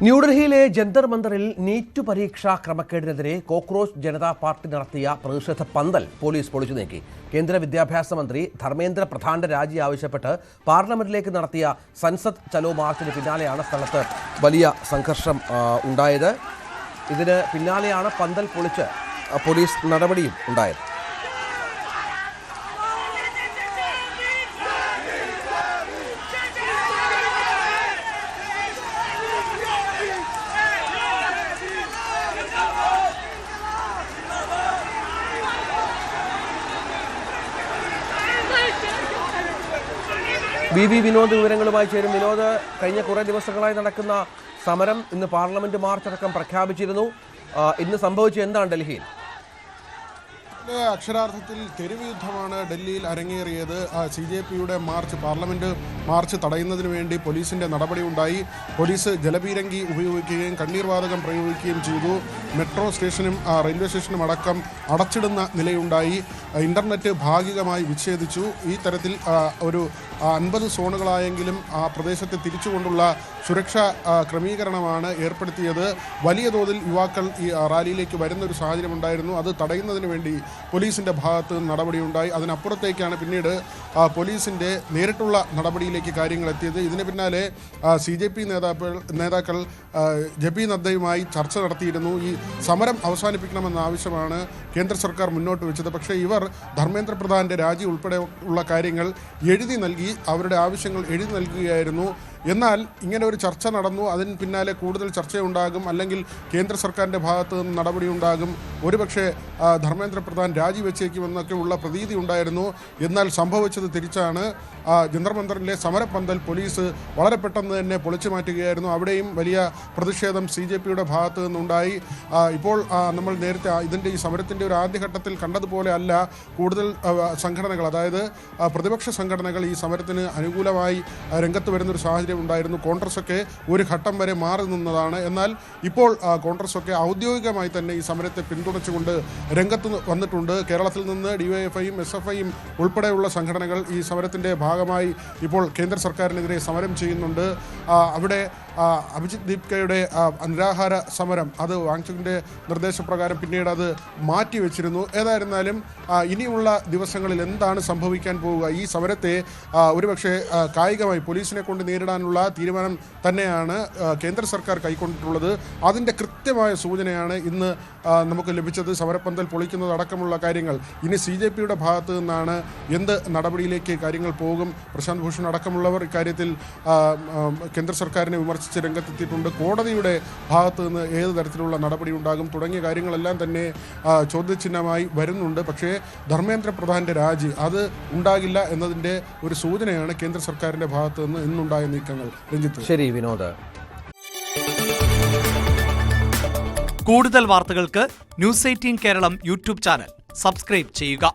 ന്യൂഡൽഹിയിലെ ജന്തർ മന്ദറിൽ നീറ്റ് പരീക്ഷാ ക്രമക്കേടിനെതിരെ cockroach Janata party നടത്തിയ പ്രതിഷേധ പന്തൽ പോലീസ് പൊളിച്ചു നീക്കി. കേന്ദ്ര വിദ്യാഭ്യാസ മന്ത്രി ധർമ്മേന്ദ്ര പ്രധാന്റെ രാജി ആവശ്യപ്പെട്ട് പാർലമെന്റിലേക്ക് നടത്തിയ സൻസദ് ചലോ മാർച്ചിന് പിന്നാലെയാണ് സ്ഥലത്ത് വലിയ സംഘർഷം ഉണ്ടായത്. ഇതിന് പിന്നാലെയാണ് പന്തൽ പൊളിച്ച് പോലീസ് നടപടിയും ഉണ്ടായത്. വി വിനോദ് വിവരങ്ങളുമായി ചേരും. വിനോദ്, കഴിഞ്ഞ കുറേ ദിവസങ്ങളായി നടക്കുന്ന സമരം ഇന്ന് പാർലമെന്റ് മാർച്ചടക്കം പ്രഖ്യാപിച്ചിരുന്നു. ഇന്ന് സംഭവിച്ചത് എന്താണ് ഡൽഹിയിൽ? അക്ഷരാർത്ഥത്തിൽ തെരുവ് യുദ്ധമാണ് ഡൽഹിയിൽ അരങ്ങേറിയത്. CJPയുടെ മാർച്ച്, പാർലമെന്റ് മാർച്ച് തടയുന്നതിന് വേണ്ടി പോലീസിന്റെ നടപടി ഉണ്ടായി. പോലീസ് ജലപീരങ്കി ഉപയോഗിക്കുകയും കണ്ണീർ വാതകം പ്രയോഗിക്കുകയും ചെയ്തു. മെട്രോ സ്റ്റേഷനും റെയിൽവേ സ്റ്റേഷനും അടക്കം അടച്ചിടുന്ന നിലയുണ്ടായി. ഇന്റർനെറ്റ് ഭാഗികമായി വിച്ഛേദിച്ചു. ഈ തരത്തിൽ ഒരു 50 സോണുകളായെങ്കിലും ആ പ്രദേശത്തെ തിരിച്ചുകൊണ്ടുള്ള സുരക്ഷാ ക്രമീകരണമാണ് ഏർപ്പെടുത്തിയത്. വലിയ തോതിൽ യുവാക്കൾ ഈ റാലിയിലേക്ക് വരുന്നൊരു സാഹചര്യം ഉണ്ടായിരുന്നു. അത് തടയുന്നതിന് വേണ്ടി പോലീസിൻ്റെ ഭാഗത്ത് നടപടിയുണ്ടായി. അതിനപ്പുറത്തേക്കാണ് പിന്നീട് പോലീസിൻ്റെ നേരിട്ടുള്ള നടപടിയിലേക്ക് കാര്യങ്ങൾ എത്തിയത്. ഇതിന് പിന്നാലെ CJP നേതാക്കൾ JP നദ്ദയുമായി ചർച്ച നടത്തിയിരുന്നു. ഈ സമരം അവസാനിപ്പിക്കണമെന്ന ആവശ്യമാണ് കേന്ദ്ര സർക്കാർ മുന്നോട്ട് വെച്ചത്. പക്ഷേ ഇവർ ധർമ്മേന്ദ്ര പ്രധാന്റെ രാജി ഉൾപ്പെടെ ഉള്ള കാര്യങ്ങൾ എഴുതി നൽകി, അവരുടെ ആവശ്യങ്ങൾ എഴുതി നൽകുകയായിരുന്നു. എന്നാൽ ഇങ്ങനെ ഒരു ചർച്ച നടന്നു. അതിന് പിന്നാലെ കൂടുതൽ ചർച്ചയുണ്ടാകും, അല്ലെങ്കിൽ കേന്ദ്ര സർക്കാരിൻ്റെ ഭാഗത്തു നിന്ന് നടപടി ഉണ്ടാകും, ഒരുപക്ഷെ ധർമ്മേന്ദ്ര പ്രധാൻ രാജിവെച്ചേക്കുമെന്നൊക്കെ ഉള്ള പ്രതീതി ഉണ്ടായിരുന്നു. എന്നാൽ സംഭവിച്ചത് തിരിച്ചാണ്. ജന്തർ മന്ദറിലെ സമരപ്പന്തൽ പോലീസ് വളരെ പെട്ടെന്ന് തന്നെ പൊളിച്ചു മാറ്റുകയായിരുന്നു. അവിടെയും വലിയ പ്രതിഷേധം CJPയുടെ ഭാഗത്തു നിന്നുണ്ടായി. ഇപ്പോൾ നമ്മൾ നേരത്തെ ഈ സമരത്തിൻ്റെ ഒരു ആദ്യഘട്ടത്തിൽ കണ്ടതുപോലെ അല്ല, കൂടുതൽ സംഘടനകൾ, അതായത് പ്രതിപക്ഷ സംഘടനകൾ ഈ സമരത്തിന് അനുകൂലമായി രംഗത്ത് വരുന്നൊരു സാഹചര്യം ഉണ്ടായിരുന്നു. കോൺഗ്രസൊക്കെ ഒരു ഘട്ടം വരെ മാറി നിന്നതാണ്. എന്നാൽ ഇപ്പോൾ കോൺഗ്രസൊക്കെ ഔദ്യോഗികമായി തന്നെ ഈ സമരത്തെ പിന്തുണച്ചുകൊണ്ട് രംഗത്ത് വന്നിട്ടുണ്ട്. കേരളത്തിൽ നിന്ന് DYFIയും SFIയും ഉൾപ്പെടെയുള്ള സംഘടനകൾ ഈ സമരത്തിൻ്റെ ഭാഗമായി ഇപ്പോൾ കേന്ദ്ര സർക്കാരിനെതിരെ സമരം ചെയ്യുന്നുണ്ട്. അവിടെ അഭിജിത് ദീപ്കയുടെ നിരാഹാര സമരം, അത് വാങ്ചുക്കിൻ്റെ നിർദ്ദേശപ്രകാരം പിന്നീട് അത് മാറ്റിവെച്ചിരുന്നു. ഏതായിരുന്നാലും ഇനിയുള്ള ദിവസങ്ങളിൽ എന്താണ് സംഭവിക്കാൻ പോവുക? ഈ സമരത്തെ ഒരുപക്ഷെ കായികമായി പോലീസിനെ കൊണ്ട് നേരിടാനുള്ള തീരുമാനം തന്നെയാണ് കേന്ദ്ര സർക്കാർ കൈക്കൊണ്ടിട്ടുള്ളത്. അതിൻ്റെ കൃത്യമായ സൂചനയാണ് ഇന്ന് നമുക്ക് ലഭിച്ചത്. സമരപ്പന്തൽ പൊളിക്കുന്നതടക്കമുള്ള കാര്യങ്ങൾ ഇനി CJPയുടെ ഭാഗത്ത് നിന്നാണ് എന്ത് നടപടിയിലേക്ക് കാര്യങ്ങൾ പോകും. പ്രശാന്ത് ഭൂഷൺ അടക്കമുള്ളവർ ഇക്കാര്യത്തിൽ കേന്ദ്ര സർക്കാരിനെ വിമർശിച്ച് രംഗത്തെത്തിയിട്ടുണ്ട്. കോടതിയുടെ ഭാഗത്ത് നിന്ന് ഏത് തരത്തിലുള്ള നടപടി ഉണ്ടാകും തുടങ്ങിയ കാര്യങ്ങളെല്ലാം തന്നെ ചോദ്യചിഹ്നമായി വരുന്നുണ്ട്. പക്ഷേ ധർമ്മേന്ദ്ര പ്രധാന്റെ രാജി അത് ഉണ്ടാകില്ല എന്നതിൻ്റെ ഒരു സൂചനയാണ് കേന്ദ്ര സർക്കാരിൻ്റെ ഭാഗത്ത് നിന്ന് ഇന്നുണ്ടായ നീക്കങ്ങൾ. രഞ്ജിത്ത്. ശരി വിനോദ്. കൂടുതൽ വാർത്തകൾക്ക് News 18 Keralam YouTube channel subscribe ചെയ്യുക.